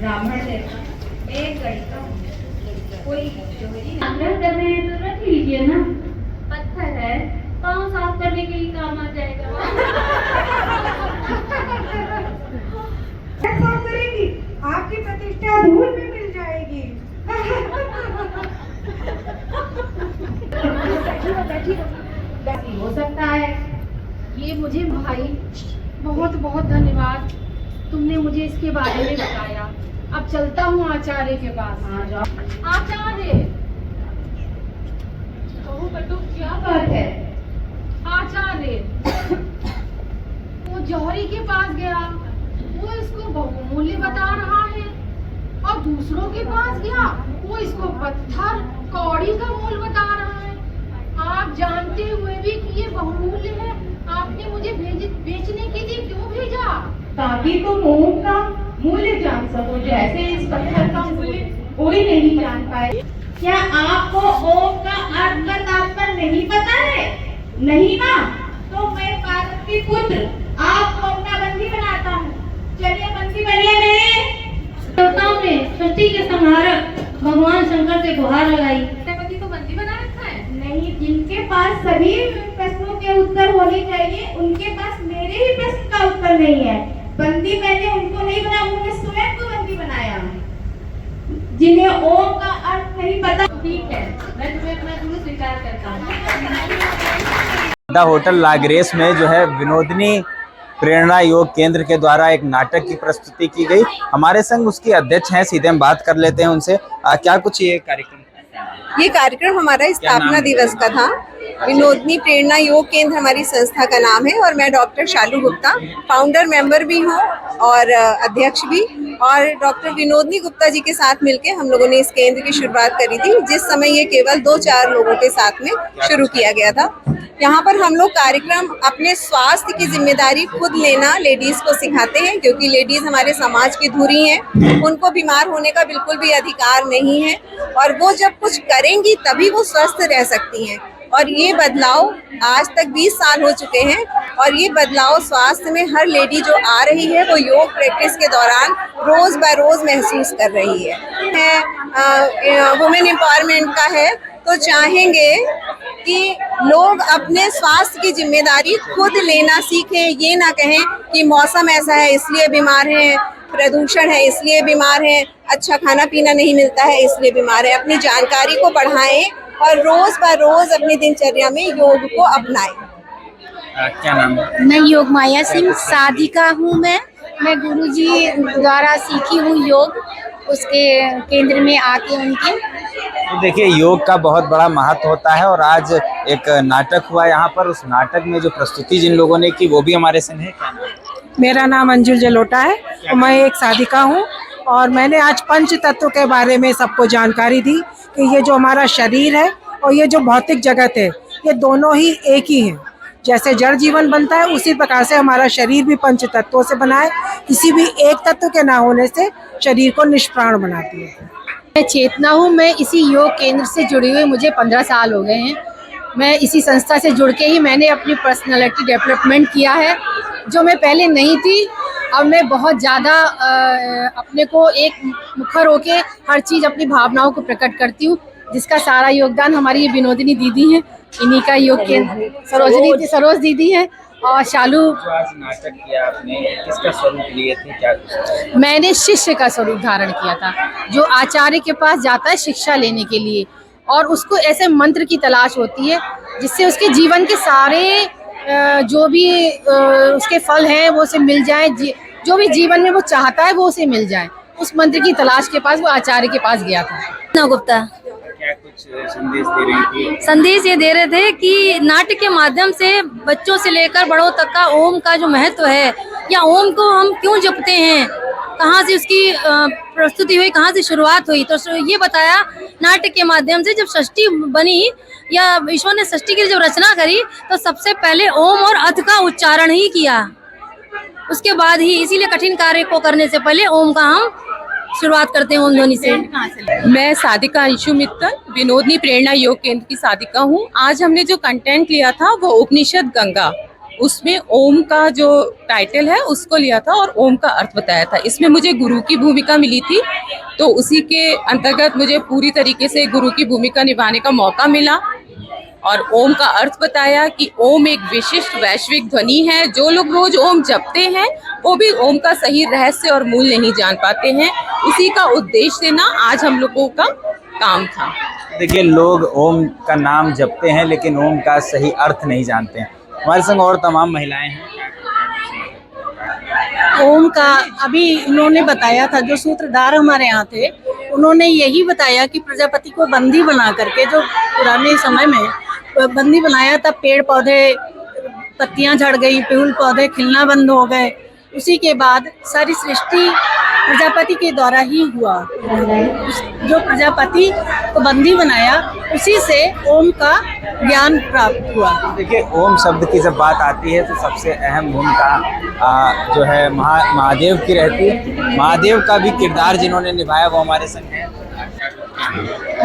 ब्राह्मण लेता एक घड़ी का कोई चोरी संग्रह कर रहे हैं तो रख लीजिए ना। पत्थर है, पाँव साफ करने के लिए काम आ जाएगा। साफ करेगी, आपकी प्रतिष्ठा धूल में मिल जाएगी। हो सकता है। ये मुझे भाई बहुत बहुत धन्यवाद, तुमने मुझे इसके बारे में बताया। अब चलता हूँ आचार्य के पास। आचार्य, कहो बटू क्या बात है? आचार्य, वो जौहरी के पास गया, वो इसको बहुमूल्य बता रहा है, और दूसरों के पास गया, वो इसको पत्थर कौड़ी का मूल्य बता रहा है। आप जानते हुए भी कि ये बहुमूल्य है, आपने मुझे बेचने के लिए क्यों भेजा? ताकि तुम ओम का मूल्य जान सको, जैसे इस पत्थर का मूल्य कोई नहीं जान पाए। क्या आपको ओम का अर्थ का तात्पर्य नहीं पता है? नहीं ना, तो मैं पार्वती पुत्र आपको अपना बंदी बनाता हूँ। चलिए बंदी बनिए मेरे। देवताओं ने सृष्टि के संहारक भगवान शंकर से गुहार लगाई। तो बंदी बना रखा है? नहीं, जिनके पास सभी प्रश्नों के उत्तर होने चाहिए, उनके पास मेरे ही प्रश्न का उत्तर नहीं है। बंदी मैंने उनको नहीं बनाया, उन्होंने स्वयं को बंदी बनाया, जिन्हें ओम का अर्थ नहीं पता। ठीक है, मैं तुम्हें अपना गुरु स्वीकार करता हूँ। होटल लागरेस में जो है विनोदनी प्रेरणा योग केंद्र के द्वारा एक नाटक की प्रस्तुति की गई। हमारे संग उसकी अध्यक्ष हैं, सीधे हम बात कर लेते हैं उनसे। क्या कुछ ये कार्यक्रम? ये कार्यक्रम हमारा स्थापना दिवस का था। विनोदनी प्रेरणा योग केंद्र हमारी संस्था का नाम है, और मैं डॉक्टर शालू गुप्ता फाउंडर मेंबर भी हूँ और अध्यक्ष भी। और डॉक्टर विनोदनी गुप्ता जी के साथ मिलके हम लोगों ने इस केंद्र की शुरुआत करी थी, जिस समय ये केवल 2-4 लोगों के साथ में शुरू किया गया था। यहाँ पर हम लोग कार्यक्रम अपने स्वास्थ्य की जिम्मेदारी खुद लेना लेडीज को सिखाते हैं, क्योंकि लेडीज हमारे समाज की धुरी हैं, उनको बीमार होने का बिल्कुल भी अधिकार नहीं है, और वो जब कुछ करेंगी तभी वो स्वस्थ रह सकती हैं। और ये बदलाव आज तक 20 साल हो चुके हैं, और ये बदलाव स्वास्थ्य में हर लेडी जो आ रही है वो योग प्रैक्टिस के दौरान रोज बाय रोज महसूस कर रही है। वुमेन एम्पावरमेंट का है, तो चाहेंगे कि लोग अपने स्वास्थ्य की जिम्मेदारी खुद लेना सीखें। ये ना कहें कि मौसम ऐसा है इसलिए बीमार हैं, प्रदूषण है इसलिए बीमार हैं, अच्छा खाना पीना नहीं मिलता है इसलिए बीमार है। अपनी जानकारी को बढ़ाएं और रोज बाय रोज अपनी दिनचर्या में योग को अपनाएं। क्या नाम है? मैं योग माया सिंह साधिका हूँ। मैं गुरुजी द्वारा सीखी हूँ योग, उसके केंद्र में आके उनके। तो देखिए, योग का बहुत बड़ा महत्व होता है, और आज एक नाटक हुआ यहाँ पर। उस नाटक में जो प्रस्तुति जिन लोगों ने की वो भी हमारे संग है। क्या नाम? मेरा नाम अंजुल जलोटा है और मैं एक साधिका हूँ, और मैंने आज पंच तत्व के बारे में सबको जानकारी दी कि ये जो हमारा शरीर है और ये जो भौतिक जगत है, ये दोनों ही एक ही हैं। जैसे जड़ जीवन बनता है, उसी प्रकार से हमारा शरीर भी पंच तत्वों से बना है। किसी भी एक तत्व के ना होने से शरीर को निष्प्राण बनाती है। मैं चेतना हूँ, मैं इसी योग केंद्र से जुड़ी हुई मुझे 15 साल हो गए हैं। मैं इसी संस्था से जुड़ के ही मैंने अपनी पर्सनालिटी डेवलपमेंट किया है, जो मैं पहले नहीं थी। अब मैं बहुत ज़्यादा अपने को एक मुखर होके हर चीज़ अपनी भावनाओं को प्रकट करती हूँ, जिसका सारा योगदान हमारी ये विनोदिनी दीदी हैं, इन्हीं का योग केंद्र सरोज दीदी है। और शालू, आज नाटक किया आपने, किसका स्वरूप लिए थे? क्या मैंने शिष्य का स्वरूप धारण किया था, जो आचार्य के पास जाता है शिक्षा लेने के लिए, और उसको ऐसे मंत्र की तलाश होती है जिससे उसके जीवन के सारे जो भी उसके फल हैं वो उसे मिल जाए, जो भी जीवन में वो चाहता है वो उसे मिल जाए। उस मंत्र की तलाश के पास वो आचार्य के पास गया था। गुप्ता क्या कुछ संदेश दे रही थी? संदेश ये दे रहे थे कि नाट्य के माध्यम से बच्चों से लेकर बड़ों तक का ओम का जो महत्व है, या ओम को हम क्यों जपते हैं, कहाँ से उसकी प्रस्तुति हुई, कहाँ से शुरुआत हुई। तो ये बताया नाट्य के माध्यम से, जब सृष्टि बनी या ईश्वर ने सृष्टि की जब रचना करी, तो सबसे पहले ओम और अथ का उच्चारण ही किया, उसके बाद ही। इसीलिए कठिन कार्य को करने से पहले ओम का हम शुरुआत करते हैं ओम ध्वनि से। मैं साधिका अंशु मित्तल, विनोदनी प्रेरणा योग केंद्र की साधिका हूँ। आज हमने जो कंटेंट लिया था वो उपनिषद गंगा, उसमें ओम का जो टाइटल है उसको लिया था और ओम का अर्थ बताया था। इसमें मुझे गुरु की भूमिका मिली थी, तो उसी के अंतर्गत मुझे पूरी तरीके से गुरु की भूमिका निभाने का मौका मिला और ओम का अर्थ बताया कि ओम एक विशिष्ट वैश्विक ध्वनि है। जो लोग रोज ओम जपते हैं वो भी ओम का सही रहस्य और मूल नहीं जान पाते हैं। उसी का उद्देश्य देना आज हम लोगों का काम था। देखिए, लोग ओम का नाम जपते हैं लेकिन ओम का सही अर्थ नहीं जानते हैं। हमारे संग और तमाम महिलाएं हैं। ओम का अभी इन्होंने बताया था, जो सूत्रधार हमारे यहाँ थे उन्होंने यही बताया कि प्रजापति को बंदी बना करके, जो पुराने समय में बंदी बनाया था, पेड़ पौधे पत्तियां झड़ गई, फूल पौधे खिलना बंद हो गए। उसी के बाद सारी सृष्टि प्रजापति के द्वारा ही हुआ। जो प्रजापति को बंदी बनाया उसी से ओम का ज्ञान प्राप्त हुआ। देखिए, ओम शब्द की जब बात आती है तो सबसे अहम भूमिका जो है महादेव की रहती है। महादेव का भी किरदार जिन्होंने निभाया वो हमारे संग है।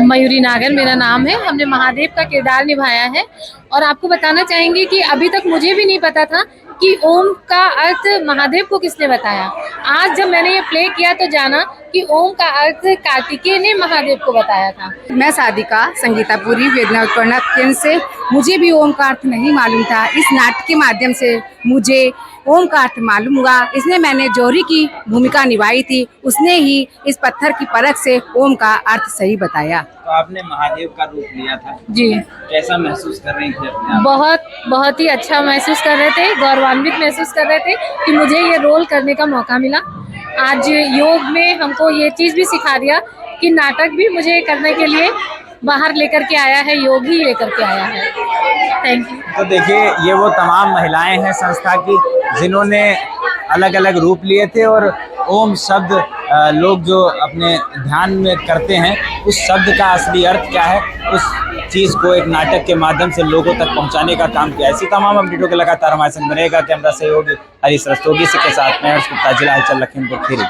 मयूरी नागर मेरा नाम है। हमने महादेव का किरदार निभाया है और आपको बताना चाहेंगे कि अभी तक मुझे भी नहीं पता था कि ओम का अर्थ महादेव को किसने बताया। आज जब मैंने ये प्ले किया तो जाना कि ओम का अर्थ कार्तिकेय ने महादेव को बताया था। मैं साधिका संगीतापुरी वेदना उत्पन्न केंद्र से। मुझे भी ओम का अर्थ नहीं मालूम था। इस नाटक के माध्यम से मुझे ओम का अर्थ मालूम हुआ। इसमें मैंने जौहरी की भूमिका निभाई थी। उसने ही इस पत्थर की परख से ओम का अर्थ सही बताया। तो आपने महादेव का रूप लिया था जी। कैसा महसूस कर रही थी अपने आप? बहुत ही अच्छा महसूस कर रहे थे, गौरवान्वित महसूस कर रहे थे कि मुझे ये रोल करने का मौका मिला। आज योग में हमको ये चीज़ भी सिखा दिया कि नाटक भी मुझे करने के लिए बाहर लेकर के आया है, योग ही लेकर के आया है। Thank you. तो देखिए, ये वो तमाम महिलाएं हैं संस्था की जिन्होंने अलग अलग रूप लिए थे और ओम शब्द लोग जो अपने ध्यान में करते हैं उस शब्द का असली अर्थ क्या है उस चीज़ को एक नाटक के माध्यम से लोगों तक पहुंचाने का काम किया। ऐसी तमाम अपडेटों के लगातार हमारे संग बनेगा। कैमरा सहयोगी हरीश रस्तोगी के साथ मैं हर्ष गुप्ता, जिला हलचल लखीमपुर खीरी।